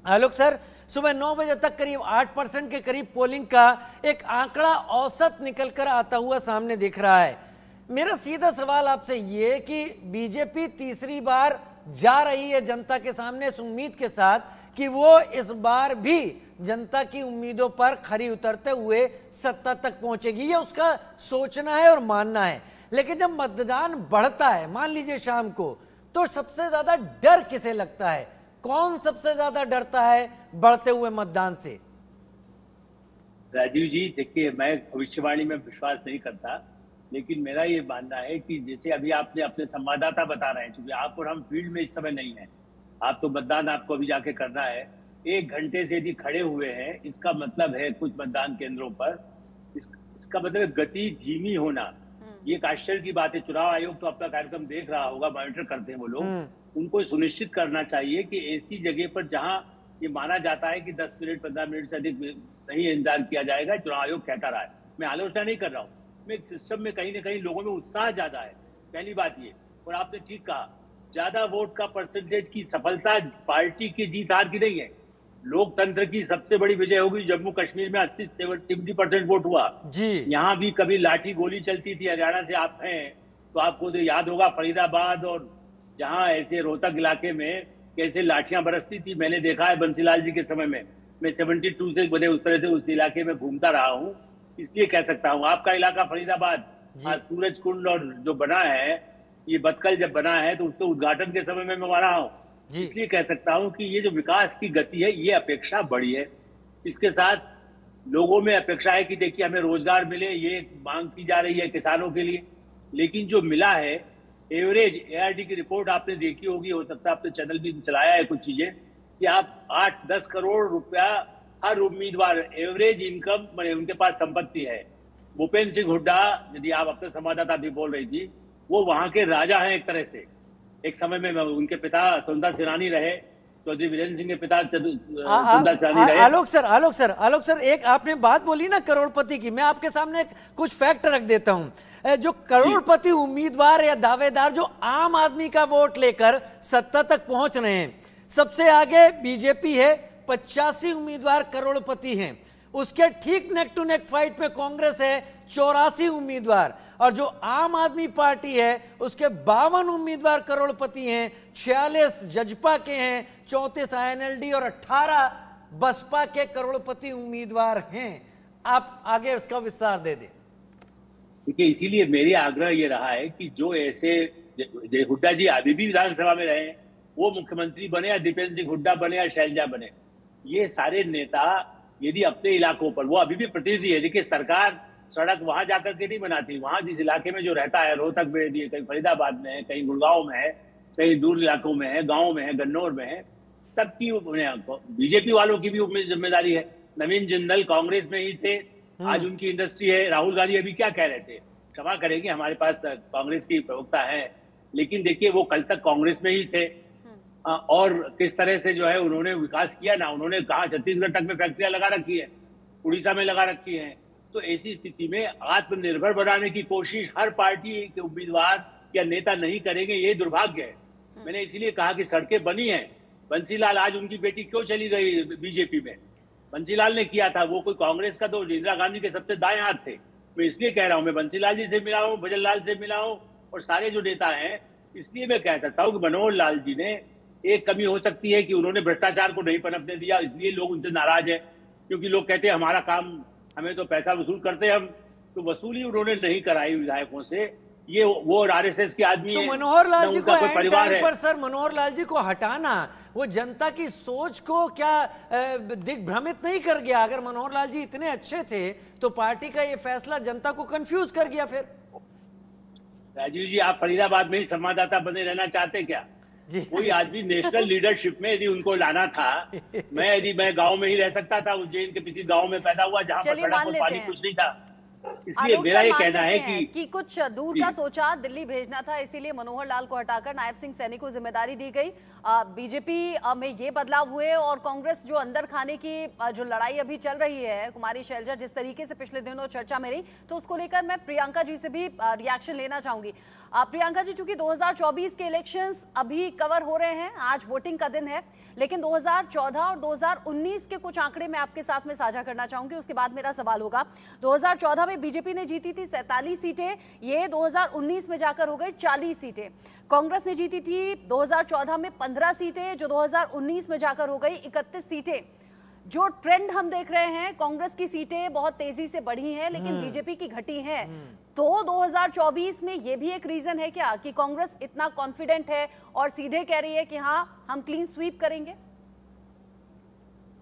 आलोक sir, सुबह 9 बजे तक करीब 8% के करीब पोलिंग का एक आंकड़ा औसत निकलकर आता हुआ सामने दिख रहा है। मेरा सीधा सवाल आपसे ये कि बीजेपी तीसरी बार जा रही है जनता के सामने इस उम्मीद के साथ कि वो इस बार भी जनता की उम्मीदों पर खरी उतरते हुए सत्ता तक पहुंचेगी, ये उसका सोचना है और मानना है। लेकिन जब मतदान बढ़ता है, मान लीजिए शाम को, तो सबसे ज्यादा डर किसे लगता है? कौन सबसे ज्यादा डरता है बढ़ते हुए मतदान से? राजीव जी, देखिए, मैं भविष्यवाणी में विश्वास नहीं करता, लेकिन मेरा ये मानना है कि जैसे अभी आपने अपने संवाददाता बता रहे हैं, क्योंकि आप और हम फील्ड में इस समय नहीं है, आप तो मतदान आपको अभी जाके करना है। 1 घंटे से यदि खड़े हुए हैं, इसका मतलब है कुछ मतदान केंद्रों पर इसका मतलब गति धीमी होना। ये एक आश्चर्य की बात है। चुनाव आयोग तो अपना कार्यक्रम देख रहा होगा, मॉनिटर करते हैं वो लोग। उनको सुनिश्चित करना चाहिए कि ऐसी जगह पर जहां ये माना जाता है कि 10 मिनट 15 मिनट से अधिक नहीं इंतजार किया जाएगा, चुनाव आयोग कहता रहा है। मैं आलोचना नहीं कर रहा हूँ, मैं एक सिस्टम में कहीं ना कहीं लोगों में उत्साह ज्यादा है, पहली बात ये। और आपने ठीक कहा, ज्यादा वोट का परसेंटेज की सफलता पार्टी की जीत हार की नहीं है। लोकतंत्र की सबसे बड़ी विजय होगी जम्मू कश्मीर में 70% वोट हुआ जी। यहाँ भी कभी लाठी गोली चलती थी। हरियाणा से आप हैं तो आपको तो याद होगा फरीदाबाद और जहां ऐसे रोहतक इलाके में कैसे लाठियां बरसती थी। मैंने देखा है बंसीलाल जी के समय में, मैं 72 से बने उस तरह से उस इलाके में घूमता रहा हूँ, इसलिए कह सकता हूँ। आपका इलाका फरीदाबाद, आज सूरज कुंड और जो बना है, ये बतकल जब बना है तो उसके उद्घाटन के समय में मैं वहां रहा हूँ, इसलिए कह सकता हूं कि ये जो विकास की गति है ये अपेक्षा बड़ी है। इसके साथ लोगों में अपेक्षा है कि देखिए हमें रोजगार मिले, ये मांग की जा रही है किसानों के लिए। लेकिन जो मिला है एवरेज, एआरडी की रिपोर्ट आपने देखी होगी, हो सकता है आपने चैनल भी चलाया है कुछ चीजें, कि आप 8-10 करोड़ रुपया हर उम्मीदवार एवरेज इनकम उनके पास संपत्ति है। भूपेंद्र सिंह हुड्डा, यदि आप अपने संवाददाता भी बोल रही थी, वो वहां के राजा हैं एक तरह से। एक समय में उनके पिता सुंदर सेनानी रहे, चौधरी वीरेंद्र सिंह के पिता सुंदर सेनानी रहे। आलोक सर, एक आपने बात बोली ना करोड़पति की, मैं आपके सामने कुछ फैक्ट रख देता हूं। जो करोड़पति उम्मीदवार या दावेदार जो आम आदमी का वोट लेकर सत्ता तक पहुंच रहे हैं, सबसे आगे बीजेपी है, 85 उम्मीदवार करोड़पति हैं। उसके ठीक नेक टू नेक फाइट में कांग्रेस है, 84 उम्मीदवार। और जो आम आदमी पार्टी है उसके 52 उम्मीदवार करोड़पति हैं, 46 जजपा के हैं, 34 आईएनएलडी और 18 बसपा के करोड़पति उम्मीदवार हैं। आप आगे उसका विस्तार दे दें। देखिए, इसीलिए मेरी आग्रह ये रहा है कि जो ऐसे हुड्डा जी अभी भी विधानसभा में रहे, वो मुख्यमंत्री बने या दीपेंद्र सिंह हुड्डा बने या शैलजा बने, ये सारे नेता यदि अपने इलाकों पर, वो अभी भी प्रतिनिधि है। देखिए, सरकार सड़क वहां जाकर के नहीं बनाती, वहां जिस इलाके में जो रहता है, रोहतक में भी, कहीं फरीदाबाद में है, कहीं गुड़गांव में है, कहीं दूर इलाकों में है, गांव में है, गन्नौर में है, सबकी बीजेपी वालों की भी जिम्मेदारी है। नवीन जिंदल कांग्रेस में ही थे, आज उनकी इंडस्ट्री है। राहुल गांधी अभी क्या कह रहे थे, क्षमा करेंगे हमारे पास कांग्रेस की प्रवक्ता है, लेकिन देखिए वो कल तक कांग्रेस में ही थे। और किस तरह से जो है उन्होंने विकास किया ना। उन्होंने कहा छत्तीसगढ़ तक में फैक्ट्रियां लगा रखी है, उड़ीसा में लगा रखी है। तो ऐसी स्थिति में आत्मनिर्भर बनाने की कोशिश हर पार्टी के उम्मीदवार या नेता नहीं करेंगे, ये दुर्भाग्य है। मैंने इसीलिए कहा कि सड़कें बनी हैं। बंसीलाल, आज उनकी बेटी क्यों चली गई बीजेपी में, बंसीलाल ने किया था। वो कोई कांग्रेस का तो इंदिरा गांधी के सबसे दाएं हाथ थे। मैं इसलिए कह रहा हूं, मैं बंसीलाल जी से मिला हूं, भजन लाल से मिला हूं और सारे जो नेता हैं, इसलिए मैं कह सकता हूं कि मनोहर लाल जी ने, एक कमी हो सकती है कि उन्होंने भ्रष्टाचार को नहीं पनपने दिया, इसलिए लोग उनसे नाराज है। क्योंकि लोग कहते हैं हमारा काम, हमें तो पैसा वसूल करते हैं हम, तो वसूली उन्होंने नहीं कराई विधायकों से। ये वो आरएसएस के आदमी तो है, मनोहर लाल जी को परिवार है। पर सर, मनोहर लाल जी को हटाना वो जनता की सोच को क्या दिग्भ्रमित नहीं कर गया? अगर मनोहर लाल जी इतने अच्छे थे तो पार्टी का ये फैसला जनता को कंफ्यूज कर गया फिर? राजीव जी, आप फरीदाबाद में ही संवाददाता बने रहना चाहते क्या? कोई आदमी नेशनल लीडरशिप में यदि उनको लाना था, मैं गांव में ही रह सकता था, उज्जैन के किसी गांव में पैदा हुआ जहां पर सड़क और पानी कुछ नहीं था। इसलिए मेरा ये कहना है कि कुछ दूर का सोचा, दिल्ली भेजना था, इसीलिए मनोहर लाल को हटाकर नायब सिंह सैनी को जिम्मेदारी दी गई। बीजेपी में ये बदलाव हुए और कांग्रेस जो अंदर खाने की जो लड़ाई अभी चल रही है, कुमारी शैलजा जिस तरीके से पिछले दिनों चर्चा में रही, तो उसको लेकर मैं प्रियंका जी से भी रिएक्शन लेना चाहूंगी। प्रियंका जी, चूंकि 2024 के इलेक्शंस अभी कवर हो रहे हैं, आज वोटिंग का दिन है, लेकिन 2014 और 2019 के कुछ आंकड़े मैं आपके साथ में साझा करना चाहूंगी, उसके बाद मेरा सवाल होगा। 2014 में बीजेपी ने जीती थी 47 सीटें, ये 2019 में जाकर हो गई 40 सीटें। कांग्रेस ने जीती थी 2014 में 15 सीटें, जो 2019 में जाकर हो गई 31 सीटें। जो ट्रेंड हम देख रहे हैं, कांग्रेस की सीटें बहुत तेजी से बढ़ी हैं, लेकिन बीजेपी की घटी हैं। तो 2024 में ये भी एक रीजन है क्या कि कांग्रेस इतना कॉन्फिडेंट है और सीधे कह रही है कि हाँ, हम क्लीन स्वीप करेंगे?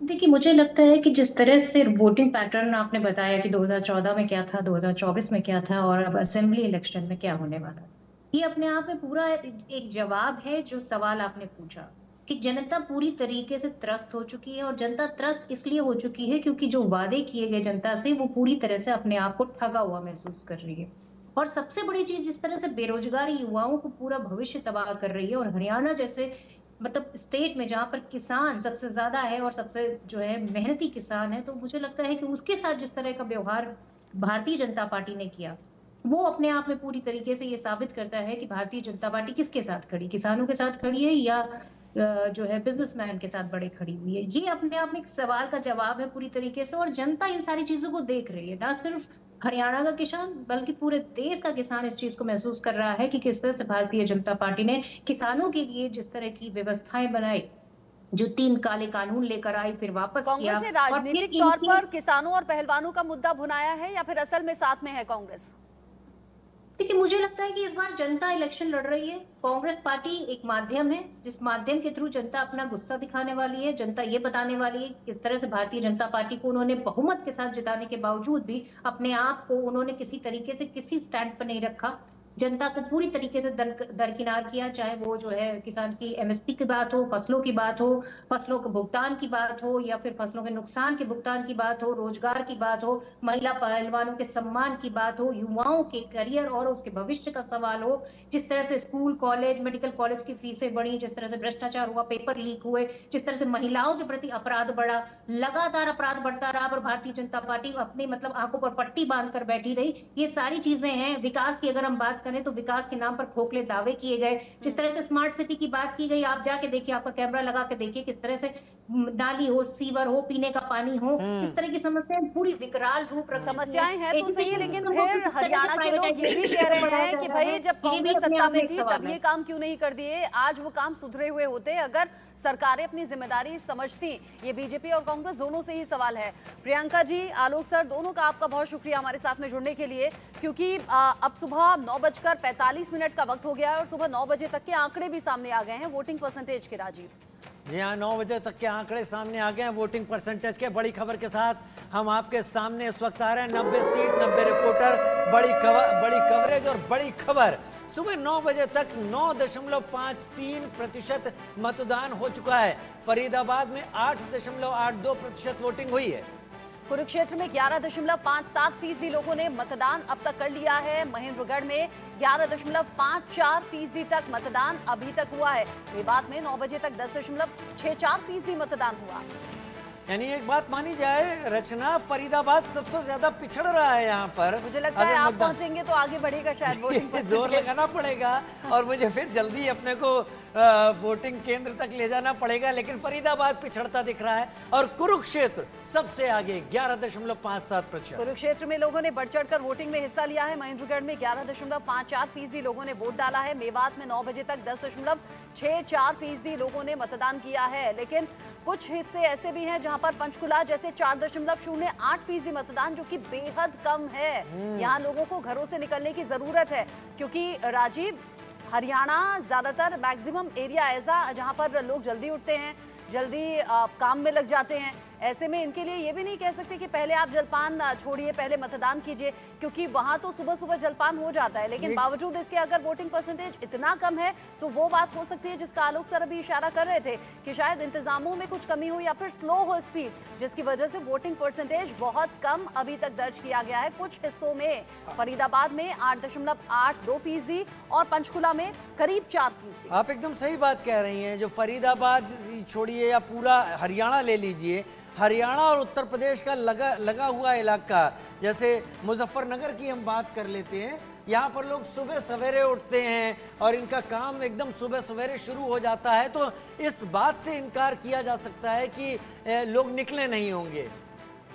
देखिए, मुझे लगता है कि जिस तरह से वोटिंग पैटर्न आपने बताया कि 2014 में क्या था, 2024 में क्या था और अब असेंबली इलेक्शन में क्या होने वाला है, ये अपने आप में पूरा एक जवाब है जो सवाल आपने पूछा कि जनता पूरी तरीके से त्रस्त हो चुकी है। और जनता त्रस्त इसलिए हो चुकी है क्योंकि जो वादे किए गए जनता से, वो पूरी तरह से अपने आप को ठगा हुआ महसूस कर रही है। और सबसे बड़ी चीज, जिस तरह से बेरोजगारी युवाओं को पूरा भविष्य तबाह कर रही है, और हरियाणा जैसे मतलब स्टेट में जहां पर किसान सबसे ज्यादा है और सबसे जो है मेहनती किसान है, तो मुझे लगता है कि उसके साथ जिस तरह का व्यवहार भारतीय जनता पार्टी ने किया, वो अपने आप में पूरी तरीके से ये साबित करता है कि भारतीय जनता पार्टी किसके साथ खड़ी, किसानों के साथ खड़ी है या जो है बिजनेसमैन के साथ बड़े खड़ी हुई है। ये अपने आप में एक सवाल का जवाब है पूरी तरीके से। और जनता इन सारी चीजों को देख रही है, ना सिर्फ हरियाणा का किसान बल्कि पूरे देश का किसान इस चीज को महसूस कर रहा है कि किस तरह से भारतीय जनता पार्टी ने किसानों के लिए जिस तरह की व्यवस्थाएं बनाई, जो 3 काले कानून लेकर आई फिर वापस किया। कांग्रेस ने राजनीतिक तौर पर किसानों और पहलवानों का मुद्दा भुनाया है या फिर असल में साथ में है कांग्रेस? देखिए, मुझे लगता है कि इस बार जनता इलेक्शन लड़ रही है। कांग्रेस पार्टी एक माध्यम है जिस माध्यम के थ्रू जनता अपना गुस्सा दिखाने वाली है। जनता ये बताने वाली है किस तरह से भारतीय जनता पार्टी को उन्होंने बहुमत के साथ जिताने के बावजूद भी अपने आप को उन्होंने किसी तरीके से किसी स्टैंड पर नहीं रखा। जनता को पूरी तरीके से दरकिनार किया, चाहे वो जो है किसान की एमएसपी की बात हो, फसलों की बात हो, फसलों के भुगतान की बात हो, या फिर फसलों के नुकसान के भुगतान की बात हो, रोजगार की बात हो, महिला पहलवानों के सम्मान की बात हो, युवाओं के करियर और उसके भविष्य का सवाल हो। जिस तरह से स्कूल कॉलेज मेडिकल कॉलेज की फीसें बढ़ी, जिस तरह से भ्रष्टाचार हुआ, पेपर लीक हुए, जिस तरह से महिलाओं के प्रति अपराध बढ़ा, लगातार अपराध बढ़ता रहा, पर भारतीय जनता पार्टी अपनी मतलब आंखों पर पट्टी बांधकर बैठी रही। ये सारी चीजें हैं। विकास की अगर हम बात करें तो विकास के नाम पर खोखले दावे किए गए। जिस तरह से स्मार्ट सिटी की बात की गई, आप जाके देखिए, आपका कैमरा लगा के देखिए किस तरह से नाली हो, सीवर हो, पीने का पानी हो, इस तरह की समस्याएं पूरी विकराल रूप रख समस्याएं हैं तो सही, लेकिन फिर हरियाणा के लोग ये भी कह रहे हैं कि भाई जब कांग्रेस सत्ता में थी तब ये काम क्यों नहीं कर दिए, आज वो काम सुधरे हुए होते अगर सरकारें अपनी जिम्मेदारी समझती। ये बीजेपी और कांग्रेस दोनों से ही सवाल है। प्रियंका जी, आलोक सर, दोनों का आपका बहुत शुक्रिया हमारे साथ में जुड़ने के लिए, क्योंकि अब सुबह 9:45 का वक्त हो गया है और सुबह 9 बजे तक के आंकड़े भी सामने आ गए हैं वोटिंग परसेंटेज के। राजीव जी हाँ, 9 बजे तक के आंकड़े सामने आ गए हैं वोटिंग परसेंटेज के। बड़ी खबर के साथ हम आपके सामने इस वक्त आ रहे हैं। 90 सीट, 90 रिपोर्टर, बड़ी कवरेज और बड़ी खबर। सुबह 9 बजे तक 9.53% मतदान हो चुका है। फरीदाबाद में 8.82% वोटिंग हुई है। कुरुक्षेत्र में 11.57% लोगों ने मतदान अब तक कर लिया है। महेंद्रगढ़ में 11.54% तक मतदान अभी तक हुआ है। मेवात में 9 बजे तक 10.64% मतदान हुआ। यानी एक बात मानी जाए रचना, फरीदाबाद सबसे ज्यादा पिछड़ रहा है यहाँ पर। मुझे लगता है आप पहुंचेंगे तो आगे बढ़ेगा शायद वोटिंग जोर लगाना पड़ेगा और मुझे फिर जल्दी अपने को वोटिंग केंद्र तक ले जाना पड़ेगा, लेकिन फरीदाबाद पिछड़ता दिख रहा है और कुरुक्षेत्र सबसे आगे 11.57%। कुरुक्षेत्र में लोगों ने बढ़ चढ़कर वोटिंग में हिस्सा लिया है। महेंद्रगढ़ में 11.54% लोगों ने वोट डाला है। मेवात में 9 बजे तक 10.64% लोगों ने मतदान किया है, लेकिन कुछ हिस्से ऐसे भी हैं जहां पर पंचकुला जैसे 4.08% मतदान, जो कि बेहद कम है। यहाँ लोगों को घरों से निकलने की जरूरत है, क्योंकि राजीव, हरियाणा ज्यादातर मैक्सिमम एरिया ऐसा जहां पर लोग जल्दी उठते हैं, जल्दी काम में लग जाते हैं। ऐसे में इनके लिए ये भी नहीं कह सकते कि पहले आप जलपान छोड़िए, पहले मतदान कीजिए, क्योंकि वहां तो सुबह सुबह जलपान हो जाता है, लेकिन बावजूद इसके अगर वोटिंग परसेंटेज इतना कम है तो वो बात हो सकती है जिसका आलोक सर अभी इशारा कर रहे थे कि शायद इंतजामों में कुछ कमी हो या फिर स्लो हो स्पीड, जिसकी वजह से वोटिंग परसेंटेज बहुत कम अभी तक दर्ज किया गया है। कुछ हिस्सों में फरीदाबाद में 8.82% और पंचकुला में करीब 4%। आप एकदम सही बात कह रही हैं। जो फरीदाबाद छोड़िए या पूरा हरियाणा ले लीजिए, हरियाणा और उत्तर प्रदेश का लगा हुआ इलाका, जैसे मुजफ्फरनगर की हम बात कर लेते हैं यहाँ पर लोग सुबह सवेरे उठते हैं और इनका काम एकदम सुबह सवेरे शुरू हो जाता है, तो इस बात से इनकार किया जा सकता है कि लोग निकले नहीं होंगे।